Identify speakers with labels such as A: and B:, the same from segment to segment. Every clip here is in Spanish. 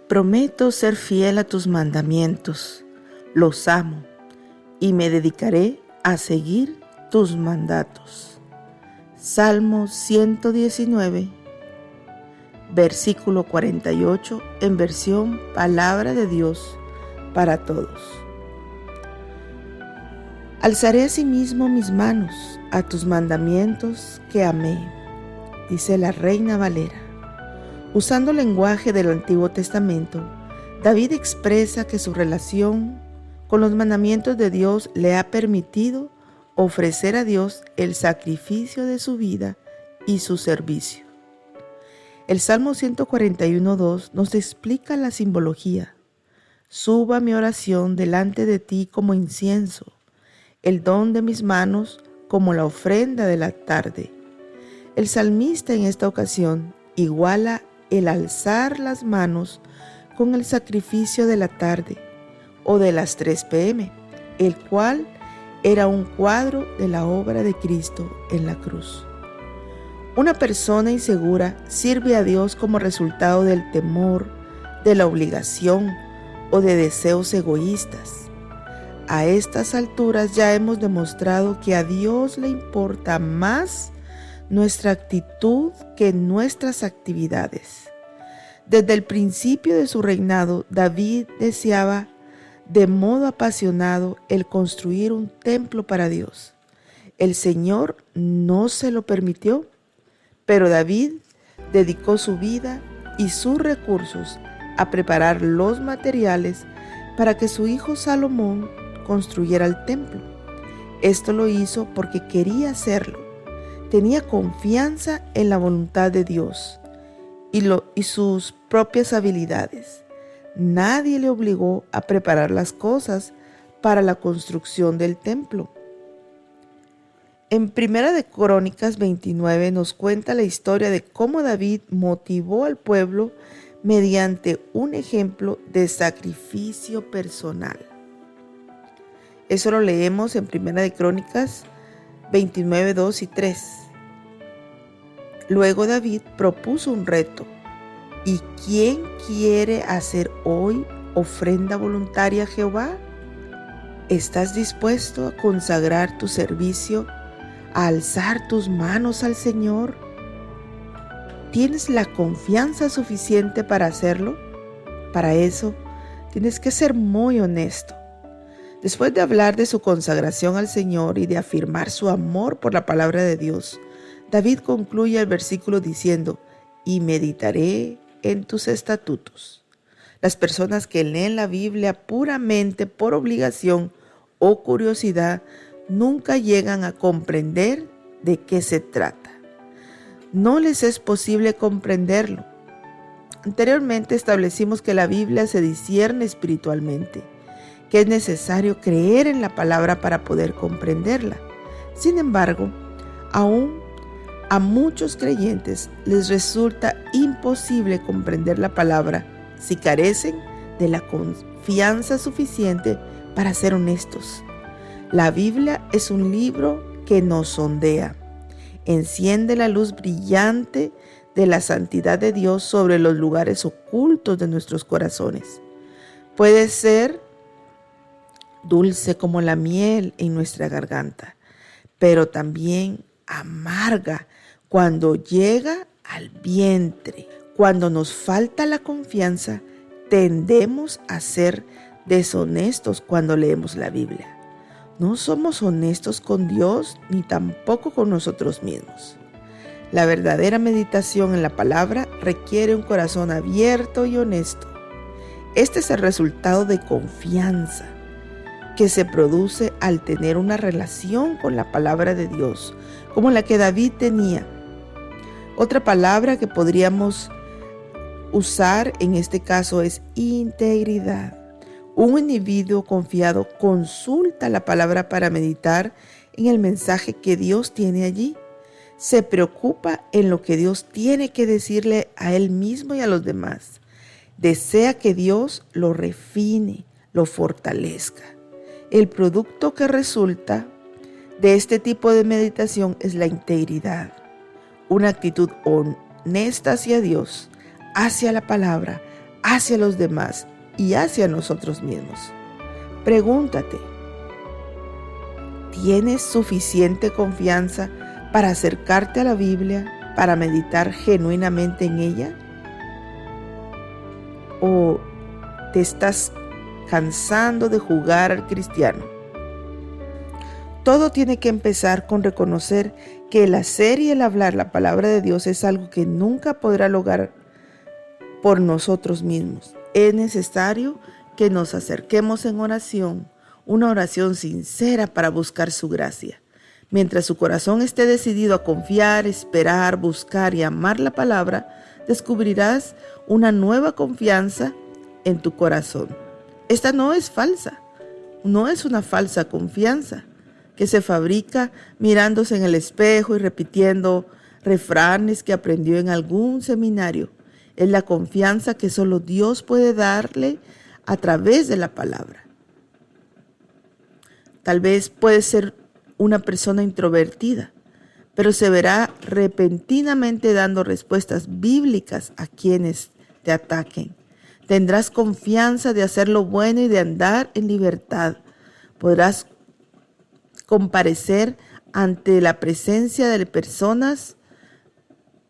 A: prometo ser fiel a tus mandamientos, los amo y me dedicaré a seguir tus mandatos. Salmo 119, versículo 48, en versión Palabra de Dios para todos. Alzaré asimismo mis manos a tus mandamientos que amé, dice la Reina Valera. Usando el lenguaje del Antiguo Testamento, David expresa que su relación con los mandamientos de Dios le ha permitido ofrecer a Dios el sacrificio de su vida y su servicio. El Salmo 141:2 nos explica la simbología. Suba mi oración delante de ti como incienso, el don de mis manos como la ofrenda de la tarde. El salmista en esta ocasión iguala el alzar las manos con el sacrificio de la tarde o de las 3 p.m., el cual era un cuadro de la obra de Cristo en la cruz. Una persona insegura sirve a Dios como resultado del temor, de la obligación o de deseos egoístas. A estas alturas ya hemos demostrado que a Dios le importa más nuestra actitud que nuestras actividades. Desde el principio de su reinado, David deseaba de modo apasionado el construir un templo para Dios. El Señor no se lo permitió, pero David dedicó su vida y sus recursos a preparar los materiales para que su hijo Salomón construyera el templo. Esto lo hizo porque quería hacerlo. Tenía confianza en la voluntad de Dios y sus propias habilidades. Nadie le obligó a preparar las cosas para la construcción del templo. En 1 de Crónicas 29 nos cuenta la historia de cómo David motivó al pueblo mediante un ejemplo de sacrificio personal. Eso lo leemos en 1 de Crónicas 29, 2 y 3. Luego David propuso un reto. ¿Y quién quiere hacer hoy ofrenda voluntaria a Jehová? ¿Estás dispuesto a consagrar tu servicio, a alzar tus manos al Señor? ¿Tienes la confianza suficiente para hacerlo? Para eso, tienes que ser muy honesto. Después de hablar de su consagración al Señor y de afirmar su amor por la palabra de Dios, David concluye el versículo diciendo: y meditaré en tus estatutos. Las personas que leen la Biblia puramente por obligación o curiosidad nunca llegan a comprender de qué se trata. No les es posible comprenderlo. Anteriormente establecimos que la Biblia se discierne espiritualmente, que es necesario creer en la palabra para poder comprenderla. Sin embargo, aún a muchos creyentes les resulta imposible comprender la palabra si carecen de la confianza suficiente para ser honestos. La Biblia es un libro que nos sondea, enciende la luz brillante de la santidad de Dios sobre los lugares ocultos de nuestros corazones. Puede ser dulce como la miel en nuestra garganta, pero también amarga cuando llega al vientre. Cuando nos falta la confianza, tendemos a ser deshonestos cuando leemos la Biblia. No somos honestos con Dios ni tampoco con nosotros mismos. La verdadera meditación en la palabra requiere un corazón abierto y honesto. Este es el resultado de confianza que se produce al tener una relación con la palabra de Dios, como la que David tenía. Otra palabra que podríamos usar en este caso es integridad. Un individuo confiado consulta la palabra para meditar en el mensaje que Dios tiene allí. Se preocupa en lo que Dios tiene que decirle a él mismo y a los demás. Desea que Dios lo refine, lo fortalezca. El producto que resulta de este tipo de meditación es la integridad, una actitud honesta hacia Dios, hacia la palabra, hacia los demás y hacia nosotros mismos. Pregúntate, ¿tienes suficiente confianza para acercarte a la Biblia, para meditar genuinamente en ella? ¿O te estás cansando de jugar al cristiano? Todo tiene que empezar con reconocer que el hacer y el hablar la palabra de Dios es algo que nunca podrá lograr por nosotros mismos. Es necesario que nos acerquemos en oración, una oración sincera para buscar su gracia. Mientras su corazón esté decidido a confiar, esperar, buscar y amar la palabra, descubrirás una nueva confianza en tu corazón. Esta no es falsa, no es una falsa confianza que se fabrica mirándose en el espejo y repitiendo refranes que aprendió en algún seminario. Es la confianza que solo Dios puede darle a través de la palabra. Tal vez puedes ser una persona introvertida, pero se verá repentinamente dando respuestas bíblicas a quienes te ataquen. Tendrás confianza de hacer lo bueno y de andar en libertad. Podrás comparecer ante la presencia de personas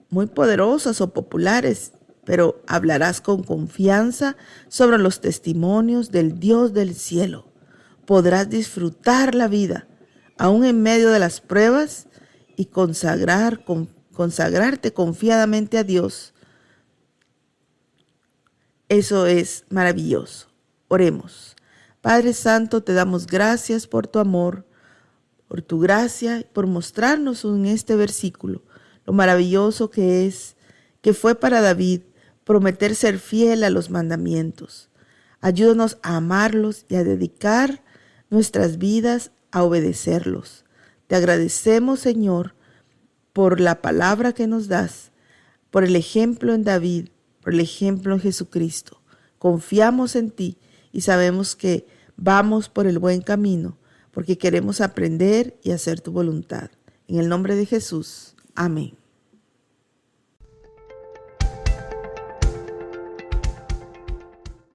A: muy poderosas o populares, pero hablarás con confianza sobre los testimonios del Dios del cielo. Podrás disfrutar la vida, aún en medio de las pruebas, y consagrarte confiadamente a Dios. Eso es maravilloso. Oremos. Padre Santo, te damos gracias por tu amor, por tu gracia, por mostrarnos en este versículo lo maravilloso que fue para David prometer ser fiel a los mandamientos. Ayúdanos a amarlos y a dedicar nuestras vidas a obedecerlos. Te agradecemos, Señor, por la palabra que nos das, por el ejemplo en David, por el ejemplo en Jesucristo. Confiamos en ti y sabemos que vamos por el buen camino, porque queremos aprender y hacer tu voluntad. En el nombre de Jesús. Amén.